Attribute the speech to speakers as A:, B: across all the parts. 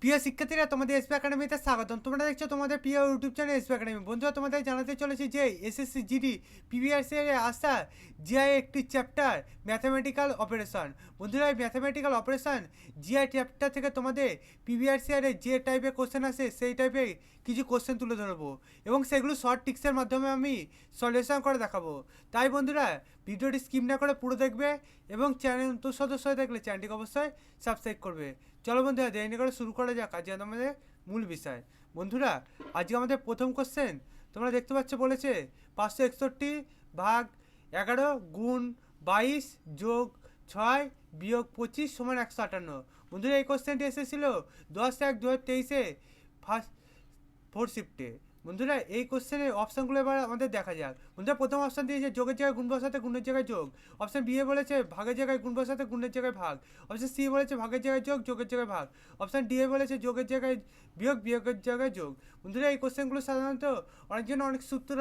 A: প্রিয় শিক্ষার্থীরা, তোমাদের এসপি একাডেমিতে স্বাগতম। তোমরা দেখছো তোমাদের প্রিয় ইউটিউব চ্যানেল এসপি একাডেমি। বন্ধুরা, তোমাদের জানাতে চলেছি যে এসএসসি জিডি পিভিআরসি এর আসা জিআই একটি চ্যাপ্টার ম্যাথামেটিক্যাল অপারেশন। বন্ধুরা, এই ম্যাথামেটিক্যাল অপারেশন জিআই চ্যাপ্টার থেকে তোমাদের পিভিআরসি এর যে টাইপের কোশ্চেন আসে সেই টাইপের কিছু কোশ্চেন তুলে ধরবো এবং সেগুলো শর্ট টিক্সের মাধ্যমে আমি সলিউশন করে দেখাবো। তাই বন্ধুরা, ভিডিওটি স্কিপ না করে পুরো দেখবে এবং চ্যানেল নতুন সদস্য হয়ে থাকলে চ্যানেলটিকে অবশ্যই সাবস্ক্রাইব করবে। চলো বন্ধুরা, দেরি করে শুরু করা যাক আজকে আমাদের মূল বিষয়। বন্ধুরা, আজকে আমাদের প্রথম কোশ্চেন তোমরা দেখতে পাচ্ছ, বলেছে 561 ভাগ 11 গুণ 22 যোগ 6 বিয়োগ 25 সমান 158। বন্ধুরা, এই কোশ্চেনটি এসেছিল 10/1/2023 ফার্স্ট ফোর শিফটে। বন্ধুরা, এই কোশ্চেনের অপশানগুলো এবার আমাদের দেখা যাক। বন্ধুরা, প্রথম অপশান দিয়েছে যোগের জায়গায় গুণ বসাতে গুণের জায়গায় যোগ। অপশান বি এ বলেছে ভাগের জায়গায় গুণ বসাতে গুণের জায়গায় ভাগ। অপশান সি বলেছে ভাগের জায়গায় যোগ, যোগের জায়গায় ভাগ। অপশান ডি এ বলেছে যোগের জায়গায় বিয়োগ, বিয়োগের জায়গায় যোগ। বন্ধুরা, এই কোশ্চেনগুলো সাধারণত অনেকজন অনেক সূত্র,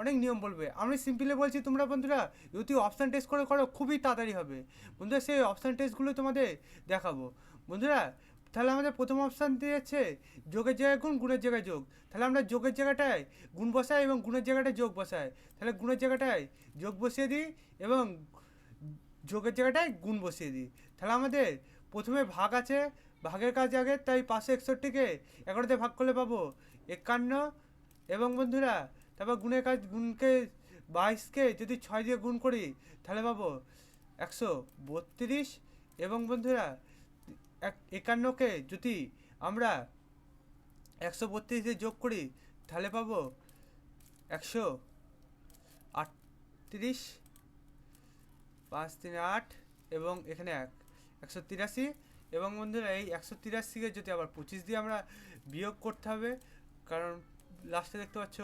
A: অনেক নিয়ম বলবে। আমি সিম্পলি বলছি, তোমরা বন্ধুরা যদি অপশান টেস্ট করে করো খুবই তাড়াতাড়ি হবে। বন্ধুরা, সেই অপশান টেস্টগুলো তোমাদের দেখাবো। বন্ধুরা, তাহলে আমাদের প্রথম অপশান দিয়েছে যোগের জায়গায় গুণ, গুণের জায়গায় যোগ। তাহলে আমরা যোগের জায়গাটায় গুণ বসাই এবং গুণের জায়গাটায় যোগ বসাই। তাহলে গুণের জায়গাটায় যোগ বসিয়ে দিই এবং যোগের জায়গাটায় গুণ বসিয়ে দিই। তাহলে আমাদের প্রথমে ভাগ আছে, ভাগের কাজ আগে, তাই 561কে 11তে ভাগ করলে পাবো 51। এবং বন্ধুরা, তারপর গুণের কাজ, গুণকে 22কে যদি 6 দিয়ে গুণ করি তাহলে পাবো 132। এবং বন্ধুরা, 51কে যদি আমরা 132 দিয়ে যোগ করি তাহলে পাবো 138। 5 3 8 এবং এখানে 183। এবং বন্ধুরা, এই 183কে যদি আবার 25 দিয়ে আমরা বিয়োগ করতে হবে, কারণ লাস্টে দেখতে পাচ্ছ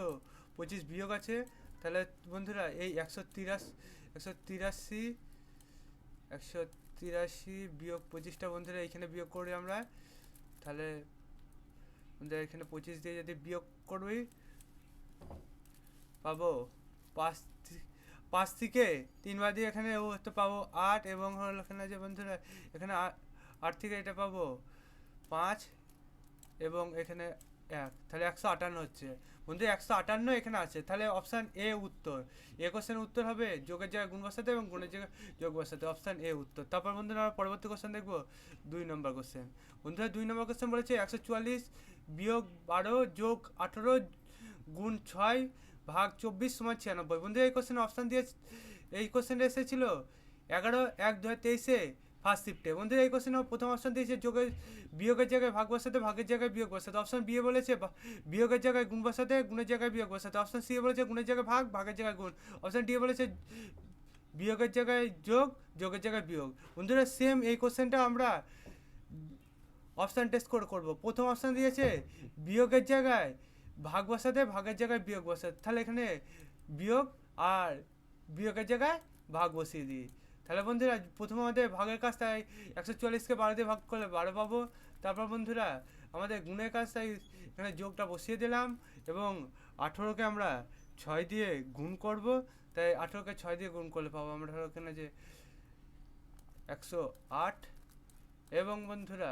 A: 25 বিয়োগ আছে। তাহলে বন্ধুরা, এই 183 বিয়োগ 25টা বন্ধুরা এইখানে বিয়োগ করি আমরা। তাহলে বন্ধুরা, এখানে 25 দিয়ে যদি বিয়োগ করবি পাবো 5 থেকে 3 বার দিয়ে এখানে ও তো পাবো 8। এবং হলো এখানে যে বন্ধুরা, এখানে 8 থেকে এটা পাবো 5 এবং এখানে 1। তাহলে 158 হচ্ছে। বন্ধু, 158 এখানে আছে। তাহলে অপশান এ উত্তর। এ কোশ্চেনের উত্তর হবে যোগের জায়গায় গুণ বসাতে এবং গুণের জায়গায় যোগ বসাতে। অপশান এ উত্তর। তারপর বন্ধুরা, আমরা পরবর্তী কোশ্চেন দেখবো 2 নম্বর কোশ্চেন। বন্ধুরা, 2 নম্বর কোশ্চেন বলেছে 144 বিয়োগ 12 যোগ 18 গুণ 6 ভাগ 24 সমান 96। বন্ধুরা, এই কোশ্চেনের অপশান দিয়ে এই কোশ্চেনটা এসেছিল 11/1/2023 ফার্স্ট শিফটে। বন্ধুরা, এই কোশ্চেনের প্রথম অপশান দিয়েছে যোগের বিয়োগের জায়গায় ভাগ বসাতে, ভাগের জায়গায় বিয়োগ বসাতে। অপশান বি এ বলেছে বিয়োগের জায়গায় গুণ বসাতে, গুণের জায়গায় বিয়োগ বসাতে। অপশান সি এ বলেছে গুণের জায়গায় ভাগ, ভাগের জায়গায় গুণ। অপশান ডি এ বলেছে বিয়োগের জায়গায় যোগ, যোগের জায়গায় বিয়োগ। বন্ধুরা, সেম এই কোশ্চেনটা আমরা অপশান টেস্ট করে করবো। প্রথম অপশান দিয়েছে বিয়োগের জায়গায় ভাগ বসাতে, ভাগের জায়গায় বিয়োগ বসাতে। তাহলে এখানে বিয়োগ আর বিয়োগের জায়গায় ভাগ বসিয়ে দিই। তাহলে বন্ধুরা, প্রথমে আমাদের ভাগের কাজ, তাই 144কে 12 দিয়ে ভাগ করলে 12 পাবো। তারপর বন্ধুরা, আমাদের গুণের কাজ, তাই এখানে যোগটা বসিয়ে দিলাম এবং 18কে আমরা 6 দিয়ে গুণ করব। তাই 18কে 6 দিয়ে গুণ করলে পাবো আমরা এখানে যে 108। এবং বন্ধুরা,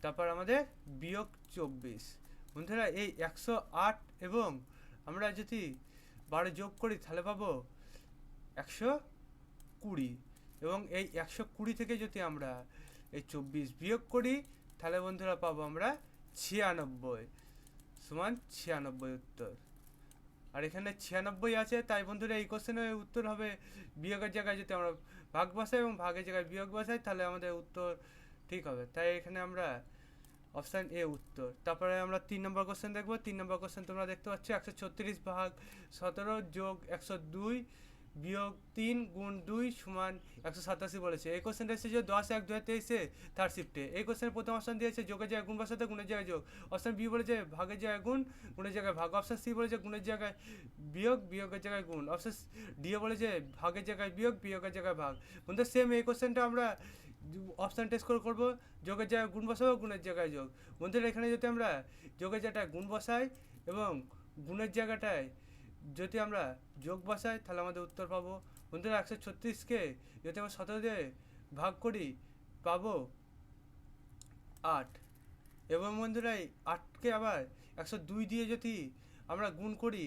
A: তারপর আমাদের বিয়োগ 24। বন্ধুরা, এই 108 এবং আমরা যদি 12 যোগ করি তাহলে পাবো 120। এবং এই 120 থেকে যদি আমরা এই 24 বিয়োগ করি তাহলে বন্ধুরা পাবো আমরা 96 সমান 96 উত্তর। আর এখানে 96 আছে, তাই বন্ধুরা এই কোশ্চেনের উত্তর হবে বিয়োগের জায়গায় যদি আমরা ভাগ বসাই এবং ভাগের জায়গায় বিয়োগ বসাই তাহলে আমাদের উত্তর ঠিক হবে। তাই এখানে আমরা অপশান এ উত্তর। তারপরে আমরা 3 নম্বর কোশ্চেন দেখবো। 3 নম্বর কোশ্চেন তোমরা দেখতে পাচ্ছ 136 ভাগ 17 যোগ 102 বিয়োগ 3 গুণ 2 সমান 187 বলেছে। এই কোশ্চেনটা এসেছে 10/1/2023 থার্ড শিফটে। এই কোশ্চেনের প্রথম অপশান দিয়েছে যোগের জায়গায় গুণ বসাতে, গুণের জায়গায় যোগ। অপশান বি বলেছে ভাগের জায়গায় গুণ, গুণের জায়গায় ভাগ। অপশান সি বলেছে গুণের জায়গায় বিয়োগ, বিয়োগের জায়গায় গুণ। অপশান ডি বলেছে ভাগের জায়গায় বিয়োগ, বিয়োগের জায়গায় ভাগ। বন্ধু, সেম এই কোশ্চেনটা আমরা অপশান টেস্ট করে করবো। যোগের জায়গায় গুণ বসাবো, গুণের জায়গায় যোগ। বন্ধুরা, এখানে যদি আমরা যোগের জায়গাটায় গুণ বসাই এবং গুণের জায়গাটায় যদি আমরা যোগ বসাই তাহলে আমাদের উত্তর পাবো। বন্ধুরা, 136কে যদি আমরা 17 দিয়ে ভাগ করি পাবো 8। এবং বন্ধুরা এই 8কে আবার 102 দিয়ে যদি আমরা গুণ করি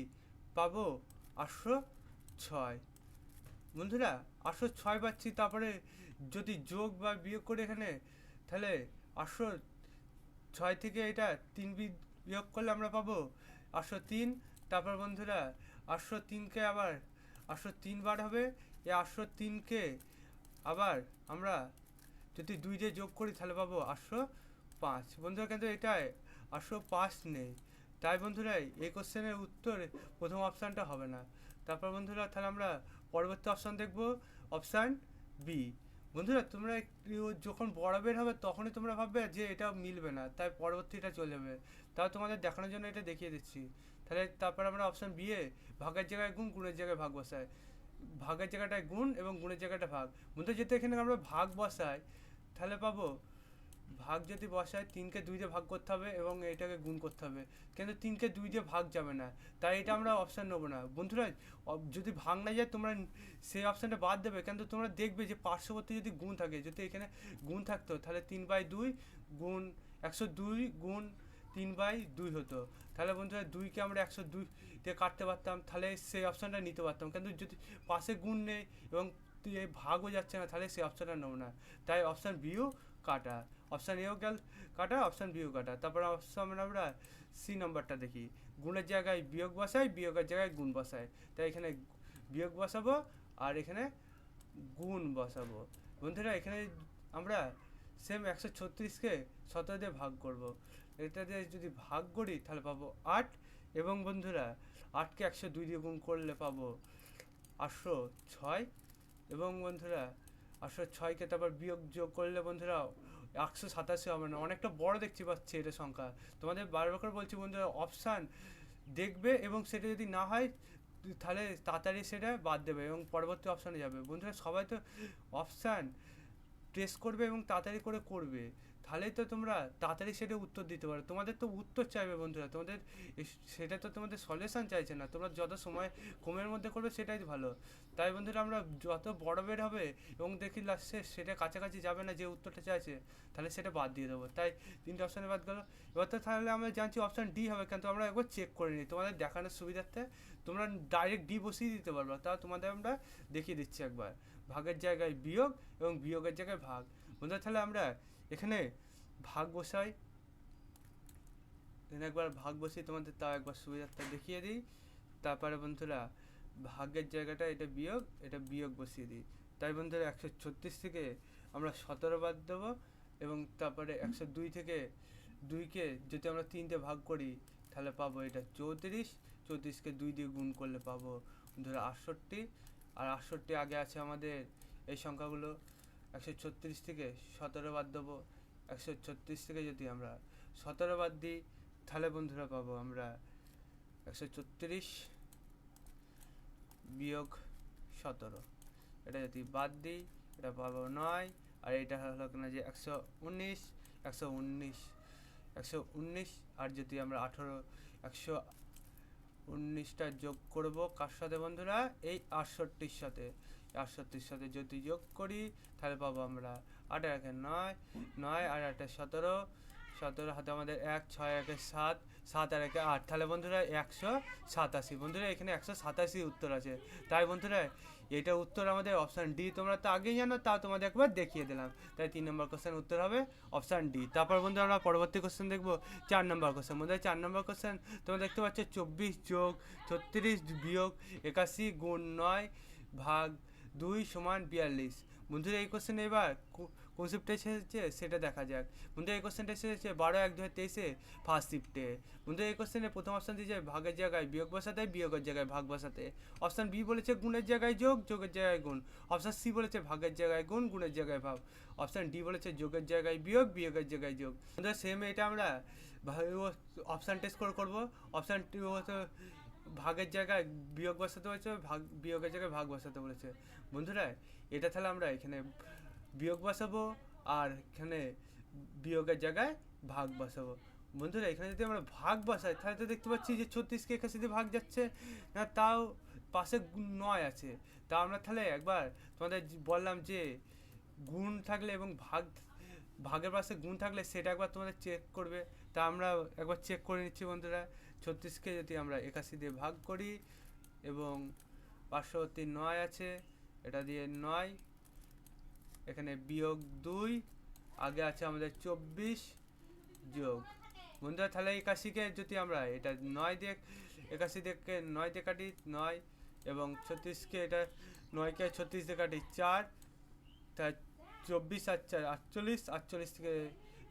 A: পাবো 806। বন্ধুরা 806 পাচ্ছি, তারপরে যদি যোগ বা বিয়োগ করি এখানে, তাহলে 806 থেকে এটা 3 বিয়োগ করলে আমরা পাবো 803। তারপর বন্ধুরা 803কে আবার 803 বার হবে, এই 803কে আবার আমরা যদি 2 দিয়ে যোগ করি তাহলে পাবো 805। বন্ধুরা কিন্তু এটাই 805 নেই, তাই বন্ধুরা এই কোশ্চেনের উত্তর প্রথম অপশানটা হবে না। তারপর বন্ধুরা তাহলে আমরা পরবর্তী অপশান দেখব, অপশান বি। বন্ধুরা তোমরা যখন বড় বের হবে তখনই তোমরা ভাববে যে এটা মিলবে না, তাই পরবর্তীটা চলে যাবে। তাও তোমাদের দেখানোর জন্য এটা দেখিয়ে দিচ্ছি। তাহলে তারপর আমরা অপশান বি এ ভাগের জায়গায় গুণ, গুণের জায়গায় ভাগ বসাই। ভাগের জায়গাটায় গুণ এবং গুণের জায়গাটা ভাগ। বন্ধুরা যদি এখানে আমরা ভাগ বসাই তাহলে পাবো, ভাগ যদি বসায় 3কে 2 দিয়ে ভাগ করতে হবে এবং এটাকে গুণ করতে হবে, কিন্তু 3কে 2 দিয়ে ভাগ যাবে না, তাই এটা আমরা অপশান নেবো না। বন্ধুরা যদি ভাগ না যায় তোমরা সেই অপশানটা বাদ দেবে, কিন্তু তোমরা দেখবে যে পার্শ্ববর্তী যদি গুণ থাকে, যদি এখানে গুণ থাকতো তাহলে 3/2 গুণ 102 গুণ 3/2 হতো। তাহলে বন্ধুরা 2কে আমরা 102 দিয়ে কাটতে পারতাম, তাহলে সেই অপশানটা নিতে পারতাম, কিন্তু যদি পাশে গুণ নেই এবং ভাগও যাচ্ছে না, তাহলে সেই অপশানটা নেবো না। তাই অপশান বিও কাটা, অপশান এও গেল কাটা, অপশান বিও কাটা। তারপর অপশান আমরা সি নম্বরটা দেখি, গুণের জায়গায় বিয়োগ বসাই, বিয়োগের জায়গায় গুণ বসাই। তাই এখানে বিয়োগ বসাবো আর এখানে গুণ বসাবো। বন্ধুরা এখানে আমরা সেম 136কে 17 দিয়ে ভাগ করব। এটা দিয়ে যদি ভাগ করি তাহলে পাবো 8, এবং বন্ধুরা 8কে 102 দিয়ে গুণ করলে পাবো 806। এবং বন্ধুরা 806কে তারপর বিয়োগ যোগ করলে বন্ধুরা 187 হবে না, অনেকটা বড় দেখতে পাচ্ছি এটা সংখ্যা। তোমাদের বারবার করে বলছি বন্ধুরা অপশান দেখবে এবং সেটা যদি না হয় তাহলে তাড়াতাড়ি সেটা বাদ দেবে এবং পরবর্তী অপশানে যাবে। বন্ধুরা সবাই তো অপশান টেস্ট করবে এবং তাড়াতাড়ি করে করবে, তাহলেই তো তোমরা তাড়াতাড়ি সেটা উত্তর দিতে পারো। তোমাদের তো উত্তর চাইবে বন্ধুরা, তোমাদের সেটা তো তোমাদের সলিউশন চাইছে না। তোমরা যত সময় কমের মধ্যে করবে সেটাই ভালো। তাই বন্ধুরা আমরা যত বড় বের হবে এবং দেখি লাস্টে সেটা কাছাকাছি যাবে না যে উত্তরটা চাইছে, তাহলে সেটা বাদ দিয়ে দেবো। তাই 3টে অপশানে বাদ গেলো। এবার তো তাহলে আমরা জানছি অপশান ডি হবে, কিন্তু আমরা একবার চেক করে নিই তোমাদের দেখানোর সুবিধার্থে। তোমরা ডাইরেক্ট ডি বসিয়ে দিতে পারবে, তা তোমাদের আমরা দেখিয়ে দিচ্ছি একবার। ভাগের জায়গায় বিয়োগ এবং বিয়োগের জায়গায় ভাগ। বন্ধুরা তাহলে আমরা এখানে ভাগ বসাই, এখানে একবার ভাগ বসিয়ে তোমাদের তাও একবার সুবিধাটা দেখিয়ে দিই। তারপরে বন্ধুরা ভাগের জায়গাটা এটা বিয়োগ বসিয়ে দিই। তাই বন্ধুরা 136 থেকে আমরা 17 বাদ দেবো, এবং তারপরে 102 থেকে 2কে যদি আমরা 3টে ভাগ করি তাহলে পাবো এটা 34। 34কে 2 দিয়ে গুণ করলে পাবো বন্ধুরা 68। আর 68 আগে আছে আমাদের এই সংখ্যাগুলো। 136 থেকে 17 বাদ দেবো, 136 থেকে যদি আমরা 17 বাদ দিই তাহলে বন্ধুরা পাবো আমরা 136 বিয়োগ 17। এটা যদি বাদ দিই এটা পাবো 9, আর এটা হলো কিনা যে 119। 119 আর যদি আমরা 119টা যোগ করব কার সাথে বন্ধুরা, এই 68-র সাথে। 68-র সাথে যদি যোগ করি তাহলে পাবো আমরা 8 আর 9, 9 আর 8 17, 17 হাতে আমাদের 1, 6 আর 7, 7 আর 8, তাহলে বন্ধুরা 187। বন্ধুরা এখানে 187 উত্তর আছে। তাই বন্ধুরা এটা উত্তর আমাদের অপশান ডি। তোমরা তো আগেই জানো, তাও তোমাদের একবার দেখিয়ে দিলাম। তাই 3 নম্বর কোশ্চেন উত্তর হবে অপশান ডি। তারপর বন্ধুরা আমরা পরবর্তী কোশ্চেন দেখবো 4 নম্বর কোশ্চেন। বন্ধুরা 4 নম্বর কোশ্চেন তোমরা দেখতে পাচ্ছ 24 যোগ 36 বিয়োগ 81 গুণ 9 ভাগ 2 সমান 42। বন্ধুরা এই কোশ্চেন এবার কনসেপ্টটা এসেছে সেটা দেখা যাক। বন্ধুরা এই কোশ্চেনটা এসেছে 12/1/2023 ফার্স্ট শিফটে। বন্ধুরা এই কোশ্চেনে প্রথম অপশান দিয়েছে ভাগের জায়গায় বিয়োগ বসাতে, বিয়োগের জায়গায় ভাগ বসাতে। অপশান বি বলেছে গুণের জায়গায় যোগ, যোগের জায়গায় গুণ। অপশান সি বলেছে ভাগের জায়গায় গুণ, গুণের জায়গায় ভাগ। অপশান ডি বলেছে যোগের জায়গায় বিয়োগ, বিয়োগের জায়গায় যোগ। বন্ধুরা সেম এটা আমরা অপশান টেস্ট করে করবো। অপশান টু হচ্ছে ভাগের জায়গায় বিয়োগ বসাতে বলেছে, বিয়োগের জায়গায় ভাগ বসাতে বলেছে। বন্ধুরা এটা তাহলে আমরা এখানে বিয়োগ বসাবো আর এখানে বিয়োগের জায়গায় ভাগ বসাবো। বন্ধুরা এখানে যদি আমরা ভাগ বসাই তাহলে তো দেখতে পাচ্ছি যে 36কে 81 দিয়ে ভাগ যাচ্ছে না, তাও পাশে 9 আছে। তা আমরা তাহলে একবার তোমাদের বললাম যে গুণ থাকলে এবং ভাগ ভাগের পাশে গুণ থাকলে সেটা একবার তোমাদের চেক করবে। তা আমরা একবার চেক করে নিচ্ছি বন্ধুরা। 36কে যদি আমরা 81 দিয়ে ভাগ করি এবং পার্শ্ববর্তী 9 আছে, এটা দিয়ে 9, এখানে বিয়োগ 2, আগে আছে আমাদের 24 যোগ বন্ধুরা। তাহলে 81কে যদি আমরা এটা 9 দিয়ে 81 থেকে 9 দিয়ে কাটি 9, এবং 36কে এটা 9কে 36 দিয়ে কাটি 4, তা 24 আর 4 48, 48 থেকে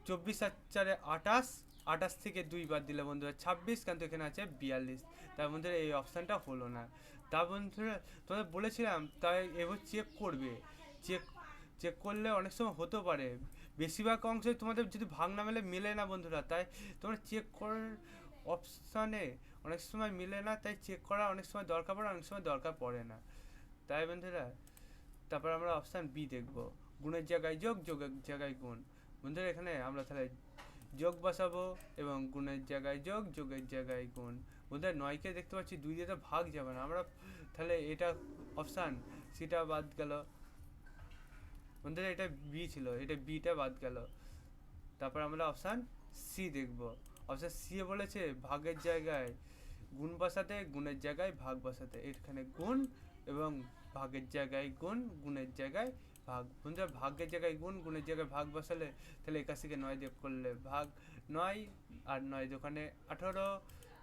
A: 24 আর 4 28, 28 থেকে 2 বাদ দিলে বন্ধুরা 26, কিন্তু এখানে আছে 42। তার বন্ধুরা এই অপশানটা হলো না। তা বন্ধুরা তোমাদের বলেছিলাম তাই এবার চেক করবে, চেক চেক করলে অনেক সময় হতে পারে, বেশিরভাগ অংশে তোমাদের যদি ভাগ না মেলে না বন্ধুরা। তাই তোমরা চেক করার অপশানে অনেক সময় মিলে না, তাই চেক করা অনেক সময় দরকার পড়ে, অনেক সময় দরকার পড়ে না। তাই বন্ধুরা তারপর আমরা অপশান বি দেখব, গুণের জায়গায় যোগ, যোগের জায়গায় গুণ। বন্ধুরা এখানে আমরা তাহলে যোগ বসাবো এবং গুণের জায়গায় যোগ, যোগের জায়গায় গুণ। বন্ধুরা 9কে দেখতে পাচ্ছি 2 দিয়ে তো ভাগ যাবে না, আমরা তাহলে এটা অপশান সিটা বাদ গেল বন্ধুরা, এটা বি ছিল, এটা বিটা বাদ গেল। তারপর আমরা অপশান সি দেখব। অপশান সি বলেছে ভাগের জায়গায় গুণ বসাতে, গুণের জায়গায় ভাগ বসাতে। এখানে গুণ এবং ভাগের জায়গায় গুণ, গুণের জায়গায় ভাগ। বন্ধুরা ভাগের জায়গায় গুণ, গুণের জায়গায় ভাগ বসালে তাহলে 81কে 9 দিয়ে করলে ভাগ 9, আর 9 দোকানে 18,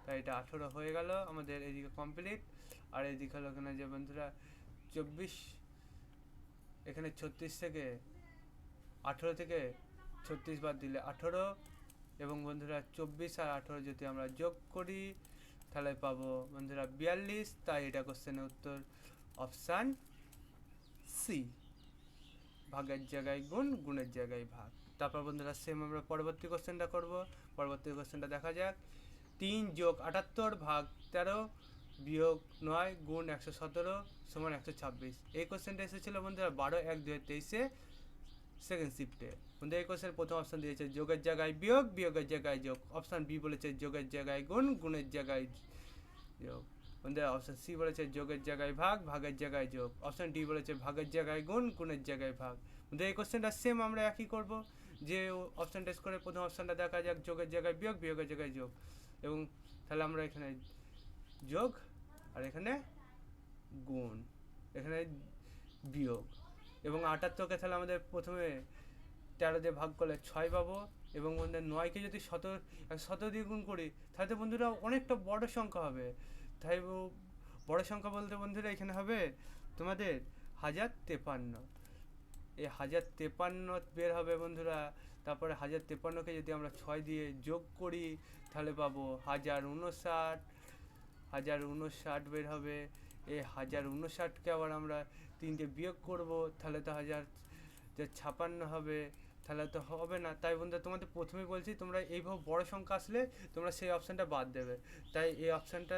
A: তাই এটা 18 হয়ে গেল আমাদের এদিকে কমপ্লিট। আর এদিকে হলো এখানে যে বন্ধুরা 24, এখানে 36 থেকে 18 থেকে 36 বাদ দিলে 18, এবং বন্ধুরা 24 আর 18 যদি আমরা যোগ করি তাহলে পাবো বন্ধুরা 42। তাই এটা কোশ্চেনের উত্তর অপশান সি, ভাগের জায়গায় গুণ, গুণের জায়গায় ভাগ। তারপর বন্ধুরা সেম আমরা পরবর্তী কোশ্চেনটা করব। পরবর্তী কোশ্চেনটা দেখা যাক। 3 যোগ 78 ভাগ 13 বিয়োগ 9 গুণ 117 সমান 126। এই কোশ্চেনটা এসেছিল বন্ধুরা 12/1/2023-এ সেকেন্ড শিফটে। বন্ধু এই কোশ্চেন প্রথম অপশান দিয়েছে যোগের জায়গায় বিয়োগ, বিয়োগের জায়গায় যোগ। অপশান বি বলেছে যোগের জায়গায় গুণ, গুণের জায়গায় যোগ। বন্ধুরা অপশান সি বলেছে যোগের জায়গায় ভাগ, ভাগের জায়গায় যোগ। অপশান ডি বলেছে ভাগের জায়গায় গুণ, গুণের জায়গায় ভাগ। বন্ধু এই কোশ্চেনটা সেম আমরা একই করব, যে অপশান টেস্ট করে প্রথম অপশানটা দেখা যাক যোগের জায়গায় বিয়োগ, বিয়োগের জায়গায় যোগ। এবং তাহলে আমরা এখানে যোগ আর এখানে গুণ, এখানে বিয়োগ। এবং 78কে তাহলে আমাদের প্রথমে 13 দিয়ে ভাগ করলে 6 পাবো, এবং বন্ধুরা 9কে যদি 17 দিয়ে গুণ করি তাহলে তো বন্ধুরা অনেকটা বড় সংখ্যা হবে। তাই বড় সংখ্যা বলতে বন্ধুরা এখানে হবে তোমাদের 1053। এই 1053 বের হবে বন্ধুরা। তারপরে 1053কে যদি আমরা 6 দিয়ে যোগ করি তাহলে পাবো 1059, 1059 বের হবে। এই 1059কে আবার আমরা 3 দিয়ে বিয়োগ করব, তাহলে তো 1056 হবে, তাহলে তো হবে না। তাই বন্ধুরা তোমাদের প্রথমেই বলছি তোমরা এইভাবে বড় সংখ্যা আসলে তোমরা সেই অপশানটা বাদ দেবে। তাই এই অপশানটা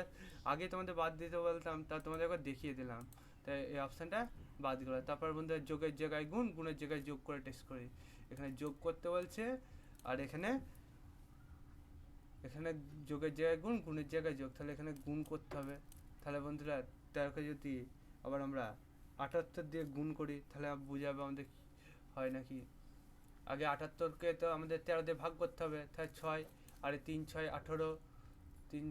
A: আগে তোমাদের বাদ দিতে বলতাম, তা তোমাদের একবার দেখিয়ে দিলাম। তাই এই অপশানটা বাদ গেল। তারপর বন্ধুরা যোগের জায়গায় গুণ, গুণের জায়গায় যোগ করে টেস্ট করি। এখানে যোগ করতে বলছে, আর এখানে যোগের জায়গায় গুণ, গুণের জায়গায় যোগ। তাহলে এখানে গুণ করতে হবে। তাহলে বন্ধুরা 13কে যদি আবার আমরা 78 দিয়ে গুণ করি তাহলে বুঝাবে আমাদের হয় নাকি। আগে 78কে তো আমাদের 13 দিয়ে ভাগ করতে হবে, তাহলে 6, আর 3 6 18, 3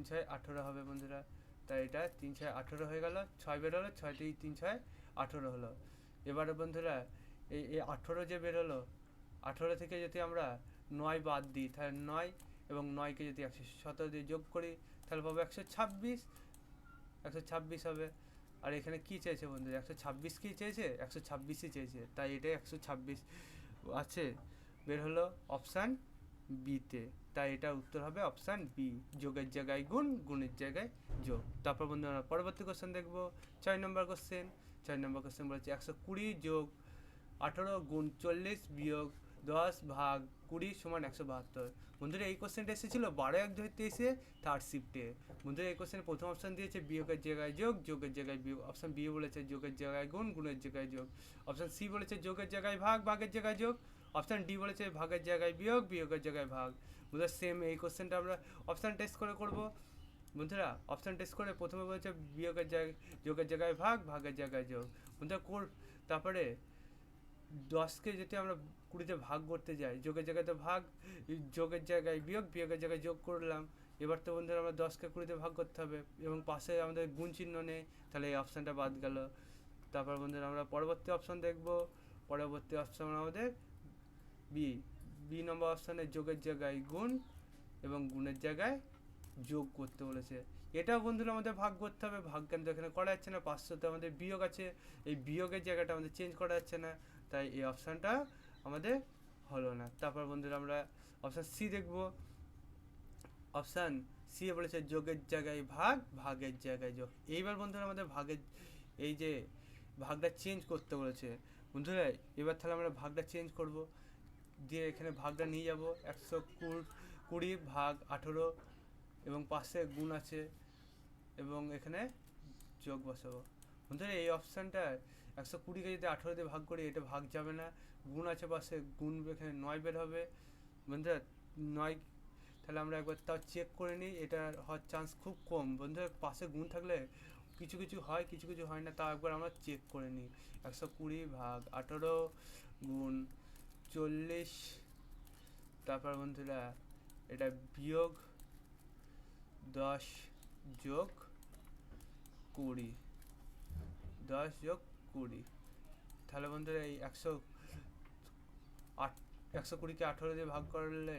A: 6 18 হবে বন্ধুরা। তাই এটা 3 6 18 হয়ে গেল, 6 বের হলো, 6 3 6 18 হলো। এবারে বন্ধুরা এই 18 যে বের হলো, 18 থেকে যদি আমরা 9 বাদ দিই তাহলে 9, এবং 9কে যদি 117 দিয়ে যোগ করি তাহলে পাবো 126, 126 হবে। আর এখানে কি চেয়েছে বন্ধুরা, 126 কি চেয়েছে, 126ই চেয়েছে, তাই এটাই 126 আছে, বের হলো অপশান বিতে। তাই এটা উত্তর হবে অপশান বি, যোগের জায়গায় গুণ, গুণের জায়গায় যোগ। তারপর বন্ধুরা পরবর্তী কোশ্চেন দেখবো 6 নম্বর কোশ্চেন। 6 নম্বর কোশ্চেন বলছে 120 যোগ 18 গুণ 40 বিয়োগ 10 ভাগ 20 সমান 172। বন্ধুরা এই কোশ্চেনটা এসেছিল 12/1/2023-এ থার্ড শিফটে। বন্ধুরা এই কোশ্চেনে প্রথম অপশান দিয়েছে বিয়োগের জায়গায় যোগ, যোগের জায়গায় বিয়োগ। অপশান বি বলেছে যোগের জায়গায় গুণ, গুণের জায়গায় যোগ। অপশান সি বলেছে যোগের জায়গায় ভাগ, ভাগের জায়গায় যোগ। অপশান ডি বলেছে ভাগের জায়গায় বিয়োগ, বিয়োগের জায়গায় ভাগ। বন্ধুরা সেম এই কোশ্চেনটা আমরা অপশান টেস্ট করে করবো। বন্ধুরা অপশান টেস্ট করে প্রথমে বলেছে বিয়োগের জায়গায় যোগের জায়গায় ভাগ, ভাগের জায়গায় যোগ। বন্ধুরা তারপরে 10কে যদি আমরা 20তে ভাগ করতে যাই, যোগের জায়গায় তো ভাগ, যোগের জায়গায় বিয়োগ, বিয়োগের জায়গায় যোগ করলাম। এবার তো বন্ধুরা আমরা 10কে 20তে ভাগ করতে হবে এবং পাশে আমাদের গুণ চিহ্ন নেই, তাহলে এই অপশানটা বাদ গেল। তারপর বন্ধুরা আমরা পরবর্তী অপশান দেখব। পরবর্তী অপশান আমাদের বি বি নম্বর অপশানে যোগের জায়গায় গুণ এবং গুণের জায়গায় যোগ করতে বলেছে। এটাও বন্ধুরা আমাদের ভাগ করতে হবে, ভাগ কিন্তু এখানে করা যাচ্ছে না, 500তে আমাদের বিয়োগ আছে, এই বিয়োগের জায়গাটা আমাদের চেঞ্জ করা যাচ্ছে না, তাই এই অপশানটা আমাদের হলো না। তারপর বন্ধুরা আমরা অপশান সি দেখব। অপশান সি বলেছে যোগের জায়গায় ভাগ, ভাগের জায়গায় যোগ। এইবার বন্ধুরা আমাদের ভাগের এই যে ভাগটা চেঞ্জ করতে বলেছে বন্ধুরা, এবার তাহলে আমরা ভাগটা চেঞ্জ করব, দিয়ে এখানে ভাগটা নিয়ে যাব 120 ভাগ 18 এবং পাশে গুণ আছে এবং এখানে যোগ বসাবো। বন্ধুরা এই অপশানটা 120কে যদি 18 দিয়ে ভাগ করি, এটা ভাগ যাবে না, গুণ আছে পাশে, গুণ এখানে 9 বের হবে। বন্ধুরা 9, তাহলে আমরা একবার তাও চেক করে নিই, এটা হওয়ার চান্স খুব কম। বন্ধুরা পাশে গুণ থাকলে কিছু কিছু হয়, কিছু কিছু হয় না, তাও একবার আমরা চেক করে নিই। 120 ভাগ 18 গুণ 40, তারপর বন্ধুরা এটা বিয়োগ 10 যোগ 20, 10 যোগ 20। তাহলে বন্ধুরা এই 120কে 18 দিয়ে ভাগ করলে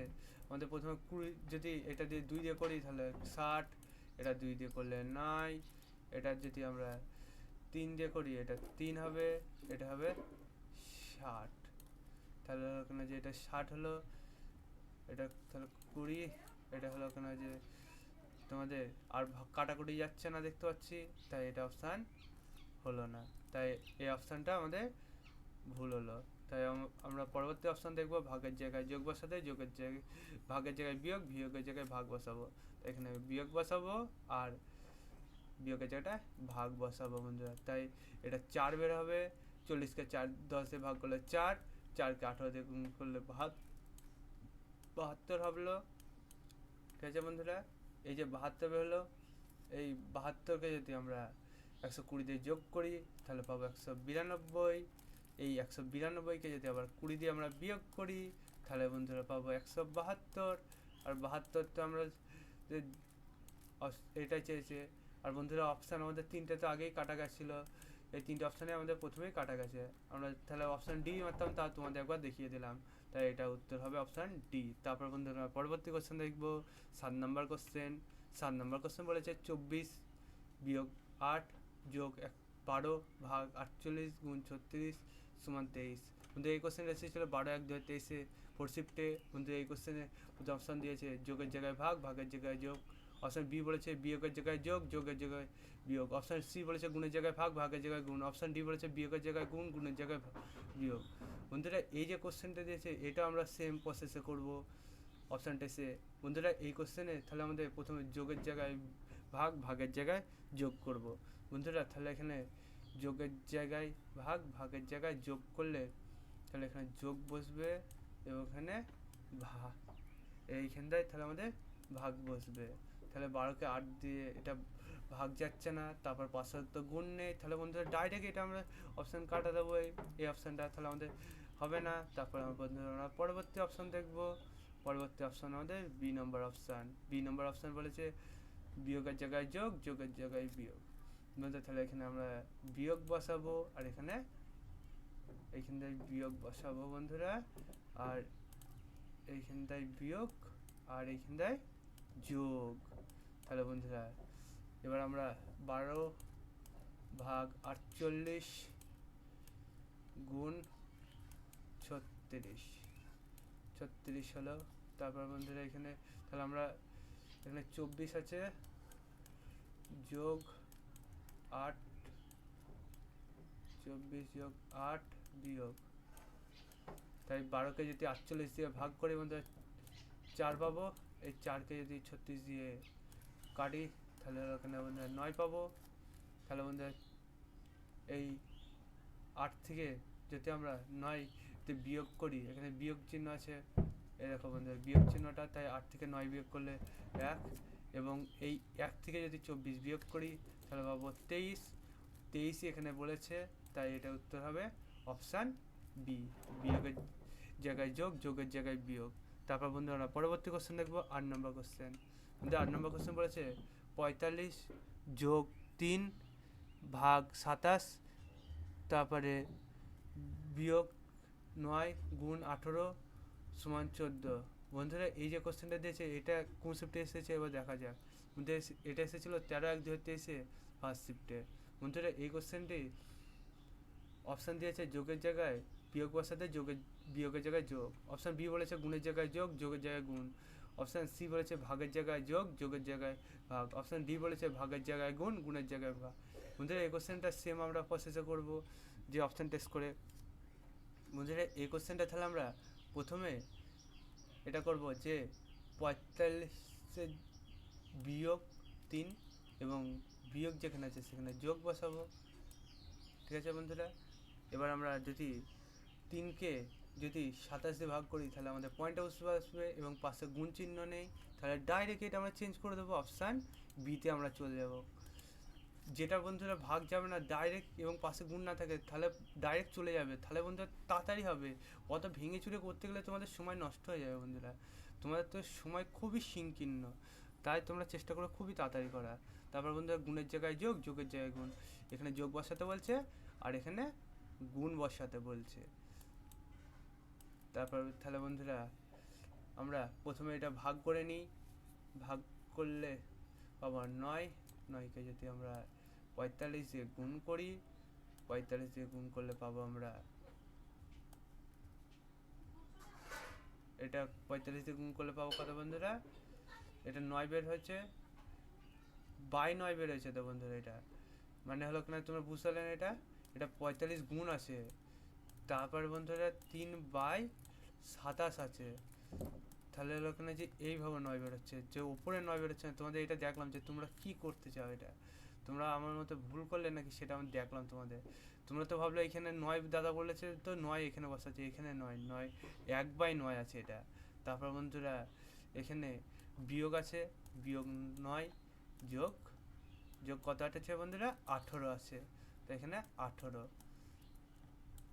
A: আমাদের প্রথমে 20, যদি এটা দিয়ে 2 দিয়ে করি তাহলে 60, এটা 2 দিয়ে করলে 9, এটা যদি আমরা 3 দিয়ে করি এটা 3 হবে, এটা হবে 60। তাহলে ওখানে যে এটা 60 হলো, এটা তাহলে 20, এটা হলো ওখানে যে তোমাদের আর কাটাকুটি যাচ্ছে না দেখতে পাচ্ছি, তাই এটা অপশান হলো না, তাই এই অপশানটা আমাদের ভুল হলো। তাই আমরা পরবর্তী অপশান দেখব, ভাগের জায়গায় যোগ বসাতে, যোগের জায়গায় ভাগের জায়গায় বিয়োগ, বিয়োগের জায়গায় ভাগ বসাবো। এখানে বিয়োগ বসাবো আর বিয়োগের জায়গাটায় ভাগ বসাবো বন্ধুরা। তাই এটা 4 বের হবে, 40কে 10 ভাগ করলে 4, 4কে 18 দিয়ে গুণ করলে 72 হলো। ঠিক আছে বন্ধুরা, এই যে 72 বের হলো, এই 72কে যদি আমরা 120 দিয়ে যোগ করি তাহলে পাবো 192। এই 192কে যদি আবার 20 দিয়ে আমরা বিয়োগ করি তাহলে বন্ধুরা পাবো 172। আর 72 তো আমরা এটাই চেয়েছে। আর বন্ধুরা অপশান আমাদের 3টে তো আগেই কাটা গেছিলো, এই 3টে অপশানে আমাদের প্রথমেই কাটা গেছে। আমরা তাহলে অপশান ডি মারতাম, তা তোমাদের একবার দেখিয়ে দিলাম, তাই এটা উত্তর হবে অপশান ডি। তারপর বন্ধুরা পরবর্তী কোশ্চেন দেখবো, 7 নম্বর কোশ্চেন। 7 নম্বর কোশ্চেন বলেছে 24 বিয়োগ 8 যোগ 12 ভাগ 48 গুণ 36 সমান 23। কিন্তু এই কোশ্চেন এসেছিলো 12/1/2023-এ 4th শিফটে। কিন্তু এই কোশ্চেনে প্রথম অপশান দিয়েছে যোগের জায়গায় ভাগ, ভাগের জায়গায় যোগ। অপশান বি বলেছে বিয়োগের জায়গায় যোগ, যোগের জায়গায় বিয়োগ। অপশান সি বলেছে গুণের জায়গায় ভাগ, ভাগের জায়গায় গুণ। অপশান ডি বলেছে বিয়োগের জায়গায় গুণ, গুণের জায়গায় বিয়োগ। বন্ধুরা এই যে কোশ্চেনটা দিয়েছে এটা আমরা সেম প্রসেসে করব অপশানটা সে। বন্ধুরা এই কোশ্চেনে তাহলে আমাদের প্রথমে যোগের জায়গায় ভাগ, ভাগের জায়গায় যোগ করব। বন্ধুরা তাহলে এখানে যোগের জায়গায় ভাগ, ভাগের জায়গায় যোগ করলে তাহলে এখানে যোগ বসবে এবং এখানে এইখানটায় তাহলে আমাদের ভাগ বসবে। তাহলে 12কে 8 দিয়ে এটা ভাগ যাচ্ছে না, তারপর 500 তো গুণ নেই, তাহলে বন্ধুরা ডাইরেক্ট এটা আমরা অপশান কাটা দেবো, এই অপশানটা তাহলে আমাদের হবে না। তারপর বন্ধুরা আমরা পরবর্তী অপশান দেখবো। পরবর্তী অপশান আমাদের বি নম্বর অপশান। বি নম্বর অপশান বলেছে বিয়োগের জায়গায় যোগ, যোগের জায়গায় বিয়োগ। বন্ধুরা তাহলে এখানে আমরা বিয়োগ বসাবো আর এইখানটায় বিয়োগ বসাবো বন্ধুরা, আর এইখানটায় বিয়োগ আর এইখানটায় যোগ। তাহলে বন্ধুরা এবার আমরা 12 ভাগ 48 গুণ 36 হলো। তারপর বন্ধুরা এখানে তাহলে আমরা এখানে 24 আছে যোগ 8, 24 যোগ 8 বিয়োগ, তাই 12কে যদি 48 দিয়ে ভাগ করি বন্ধুরা 4 পাবো। এই 4কে যদি 36 দিয়ে কাটি তাহলে ওখানে বন্ধুরা 9 পাবো। তাহলে বন্ধুরা এই 8 থেকে যদি আমরা 9 বিয়োগ করি, এখানে বিয়োগ চিহ্ন আছে, এই দেখো বন্ধুরা বিয়োগ চিহ্নটা, তাই 8 থেকে 9 বিয়োগ করলে 1, এবং এই 1 থেকে যদি 24 বিয়োগ করি তাহলে পাবো 23। 23ই এখানে বলেছে, তাই এটা উত্তর হবে অপশান বি, বিয়োগের জায়গায় যোগ, যোগের জায়গায় বিয়োগ। তারপর বন্ধু আমরা পরবর্তী কোশ্চেন দেখবো 8 নম্বর কোশ্চেন। বন্ধু 8 নম্বর কোশ্চেন বলেছে 45 যোগ 3 ভাগ 27, তারপরে বিয়োগ 9 গুণ 18 সমান 14। বন্ধুরা এই যে কোশ্চেনটা দিয়েছে এটা কোন শিফটে এসেছে এবার দেখা যাক। বন্ধু এটা এসেছিলো 13/1/2023 ফার্স্ট শিফটে। বন্ধুরা এই কোশ্চেনটি অপশান দিয়েছে যোগের জায়গায় বিয়োগ বসাতে, বিয়োগের জায়গায় যোগ। অপশান বি বলেছে গুণের জায়গায় যোগ, যোগের জায়গায় গুণ। অপশান সি বলেছে ভাগের জায়গায় যোগ, যোগের জায়গায় ভাগ। অপশান ডি বলেছে ভাগের জায়গায় গুণ, গুণের জায়গায় ভাগ। বন্ধুরা এই কোশ্চেনটা সেম আমরা প্রসেসে করব যে অপশান টেস্ট করে। বন্ধুরা এই কোশ্চেনটা তাহলে আমরা প্রথমে এটা করব যে 45 বিয়োগ 3 এবং বিয়োগ যেখানে আছে সেখানে যোগ বসাবো, ঠিক আছে বন্ধুরা। এবার আমরা যদি 3কে যদি 27 দিয়ে ভাগ করি তাহলে আমাদের পয়েন্ট আসবে এবং পাশে গুণ চিহ্ন নেই, তাহলে ডাইরেক্ট এটা আমরা চেঞ্জ করে দেবো, অপশান বিতে আমরা চলে যাব। যেটা বন্ধুরা ভাগ যাবে না ডাইরেক্ট এবং পাশে গুণ না থাকে তাহলে ডাইরেক্ট চলে যাবে, তাহলে বন্ধুরা তাড়াতাড়ি হবে। অত ভেঙে চুরে করতে গেলে তোমাদের সময় নষ্ট হয়ে যাবে বন্ধুরা, তোমাদের তো সময় খুবই সংকীর্ণ, তাই তোমরা চেষ্টা করো খুবই তাড়াতাড়ি করা। তারপর বন্ধুরা গুণের জায়গায় যোগ, যোগের জায়গায় গুণ। এখানে যোগ বসাতে বলছে আর এখানে গুণ বসাতে বলছে। তারপর তাহলে বন্ধুরা আমরা প্রথমে এটা ভাগ করে নিই। ভাগ করলে পাবো 9, 9কে যদি আমরা 45 দিয়ে গুণ করি, 45 দিয়ে গুণ করলে পাবো আমরা এটা 45 দিয়ে গুণ করলে পাবো কত বন্ধুরা, এটা 9 বের হয়েছে, বাই 9 বের হয়েছে তো বন্ধুরা। এটা মানে হলো কিনা তোমরা বুঝতে পারলে না, এটা 45 গুণ আছে, তারপর বন্ধুরা 3/27 আছে, তাহলে হলো কিনা যে এইভাবে 9 বেরোচ্ছে, যে উপরে 9 বেরোচ্ছে না। তোমাদের এটা দেখলাম যে তোমরা কি করতে চাও, এটা তোমরা আমার মতো ভুল করলে নাকি সেটা আমি দেখলাম তোমাদের। তোমরা তো ভাবলে এখানে 9 দাদা বলেছে তো 9 এখানে বসাচ্ছে, এখানে 9 1/9 আছে এটা। তারপর বন্ধুরা এখানে বিয়োগ আছে, বিয়োগ 9 যোগ যোগ কত আছে বন্ধুরা 18 আছে, তো এখানে 18।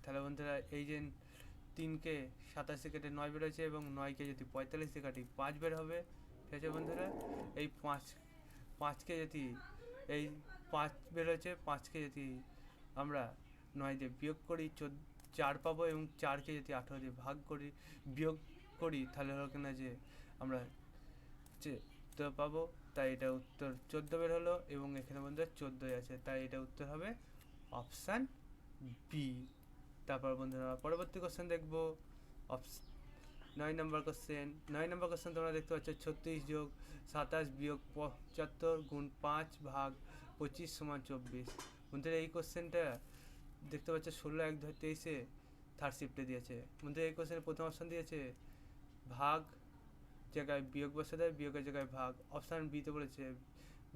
A: তাহলে বন্ধুরা এই যে 3কে 27 দিয়ে কেটে 9 বেরোচ্ছে এবং 9কে যদি 45 দিয়ে কাটি 5 বের হবে, ঠিক আছে বন্ধুরা। এই 5কে যদি এই 5 বেরোচ্ছে, 5কে যদি আমরা 9 দিয়ে বিয়োগ করি 4 পাবো এবং 4কে যদি 18 দিয়ে ভাগ করি বিয়োগ করি তাহলে হলো কিনা যে আমরা 14 পাবো, তাই এটা উত্তর 14 বের হলো এবং এখানে বন্ধুরা 14 আছে, তাই এটা উত্তর হবে অপশান বি। তারপর বন্ধুরা পরবর্তী কোশ্চেন দেখবো 9 নম্বর কোশ্চেন। 9 নম্বর কোশ্চেন তোমরা দেখতে পাচ্ছ 36 যোগ 27 বিয়োগ 75 গুণ 5 ভাগ 25 সমান 24। বন্ধুরা এই কোশ্চেনটা দেখতে পাচ্ছ 16/1/2023 থার্ড শিফটে দিয়েছে। বন্ধুরা এই কোশ্চেনের প্রথম অপশান দিয়েছে ভাগ জায়গায় বিয়োগ বসে দেয়, বিয়োগের জায়গায় ভাগ। অপশান বিতে বলেছে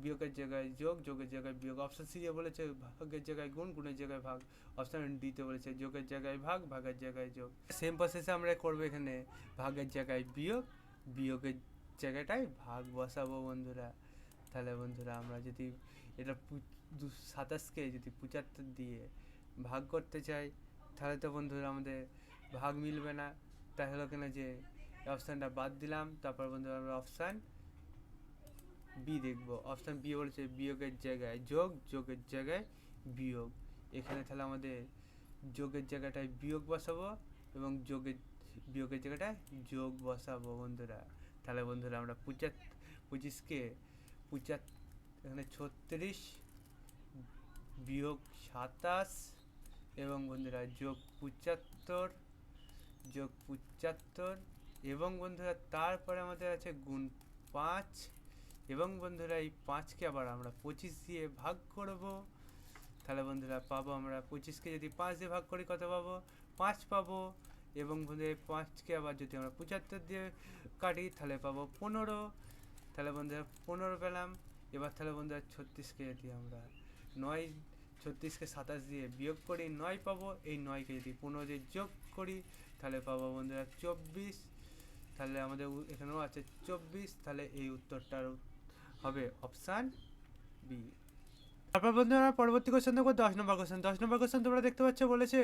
A: বিয়োগের জায়গায় যোগ, যোগের জায়গায় বিয়োগ। অপশান সি এ বলেছে ভাগের জায়গায় গুণ, গুণের জায়গায় ভাগ। অপশান ডিতে বলেছে যোগের জায়গায় ভাগ, ভাগের জায়গায় যোগ। সেম প্রসেসে আমরা করবো, এখানে ভাগের জায়গায় বিয়োগ, বিয়োগের জায়গাটায় ভাগ বসাবো বন্ধুরা। তাহলে বন্ধুরা আমরা যদি এটা 27কে যদি 75 দিয়ে ভাগ করতে চাই তাহলে তো বন্ধুরা আমাদের ভাগ মিলবে না, তাই হলো কিনা যে অপশানটা বাদ দিলাম। তারপর বন্ধুরা আমরা অপশান বি দেখবো। অপশান বি বলেছে বিয়োগের জায়গায় যোগ, যোগের জায়গায় বিয়োগ। এখানে তাহলে আমাদের যোগের জায়গাটায় বিয়োগ বসাবো এবং বিয়োগের জায়গাটায় যোগ বসাবো বন্ধুরা। তাহলে বন্ধুরা আমরা 25কে এখানে 36 বিয়োগ 27 এবং বন্ধুরা যোগ 75 এবং বন্ধুরা তারপরে আমাদের আছে গুণ 5 এবং বন্ধুরা এই 5কে আবার আমরা 25 দিয়ে ভাগ করব। তাহলে বন্ধুরা পাবো আমরা 25কে যদি 5 দিয়ে ভাগ করি কত পাবো, 5 পাবো। এবং বন্ধুরা 5কে আবার যদি আমরা 75 দিয়ে কাটি তাহলে পাবো 15। তাহলে বন্ধুরা 15 পেলাম। এবার তাহলে বন্ধুরা 36কে যদি আমরা 36কে 27 দিয়ে বিয়োগ করি 9 পাবো। এই 9কে যদি 15 দিয়ে যোগ করি তাহলে পাবো বন্ধুরা 24। তাহলে আমাদের এখানেও আছে 24, তাহলে এই উত্তরটার হবে অপশান বি। তারপর বন্ধুরা পরবর্তী কোশ্চেন দেখবো 10 নম্বর কোশ্চেন। 10 নম্বর কোশ্চেন তোমরা দেখতে পাচ্ছ বলেছে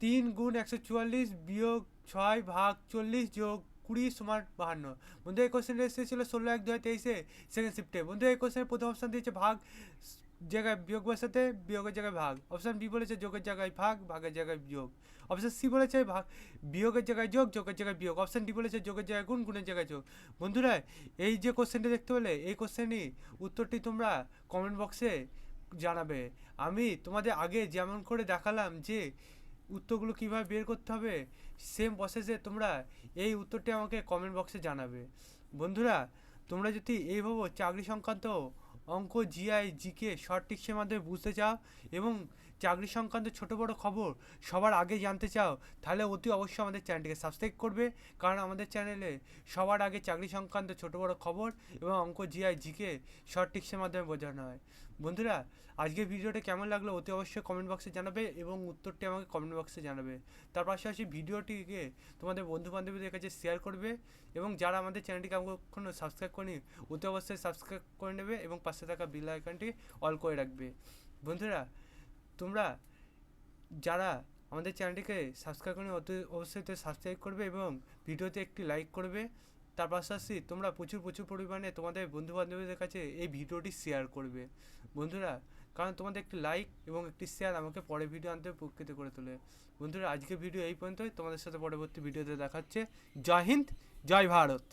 A: 3 × 144 বিয়োগ 6/40 যোগ 20 সমান 52। বন্ধু এই কোশ্চেনটা এসেছিল 16/1/2023 সেকেন্ড শিফটে। বন্ধু এই কোশ্চেনের প্রথম অপশান দিয়েছে ভাগ জায়গায় বিয়োগ বসাতে, বিয়োগের জায়গায় ভাগ। অপশান বি বলেছে যোগের জায়গায় ভাগ, ভাগের জায়গায় বিয়োগ। অপশান সি বলেছে ভাগ বিয়োগের জায়গায় যোগ, যোগের জায়গায় বিয়োগ। অপশান ডি বলেছে যোগের জায়গায় গুণ, গুণের জায়গায় যোগ। বন্ধুরা এই যে কোশ্চেনটি দেখতে পেলে, এই কোশ্চেনই উত্তরটি তোমরা কমেন্ট বক্সে জানাবে। আমি তোমাদের আগে যেমন করে দেখালাম যে উত্তরগুলো কীভাবে বের করতে হবে, সেম প্রসেসে তোমরা এই উত্তরটি আমাকে কমেন্ট বক্সে জানাবে। বন্ধুরা তোমরা যদি এইভাবে চাকরি সংক্রান্ত অঙ্ক, জিআই, জিকে শর্ট টিক্সের মাধ্যমে বুঝতে চাও এবং চাকরি সংক্রান্ত ছোটো বড়ো খবর সবার আগে জানতে চাও, তাহলে অতি অবশ্যই আমাদের চ্যানেলটিকে সাবস্ক্রাইব করবে। কারণ আমাদের চ্যানেলে সবার আগে চাকরি সংক্রান্ত ছোটো বড়ো খবর এবং অঙ্ক, জিআই, জিকে শর্ট টিক্সের মাধ্যমে বোঝানো হয়। বন্ধুরা আজকের ভিডিওটা কেমন লাগলো অতি অবশ্যই কমেন্ট বক্সে জানাবে এবং উত্তরটি আমাকে কমেন্ট বক্সে জানাবে। তার পাশাপাশি ভিডিওটিকে তোমাদের বন্ধু বান্ধবীদের কাছে শেয়ার করবে এবং যারা আমাদের চ্যানেলটিকে এখনও সাবস্ক্রাইব করেনি অতি অবশ্যই সাবস্ক্রাইব করে নেবে এবং পাশে থাকা বেল আইকনটি অল করে রাখবে। বন্ধুরা তোমরা যারা আমাদের চ্যানেলটিকে সাবস্ক্রাইব করে অতি অবশ্যই সাবস্ক্রাইব করবে এবং ভিডিওতে একটি লাইক করবে। তার পাশাপাশি তোমরা প্রচুর পরিমাণে তোমাদের বন্ধু বান্ধবীদের কাছে এই ভিডিওটি শেয়ার করবে। বন্ধুরা কারণ তোমাদের একটি লাইক এবং একটি শেয়ার আমাকে পরের ভিডিও আনতে উপকৃত করে তোলে। বন্ধুরা আজকের ভিডিও এই পর্যন্তই, তোমাদের সাথে পরবর্তী ভিডিওতে দেখাচ্ছে। জয় হিন্দ, জয় ভারত।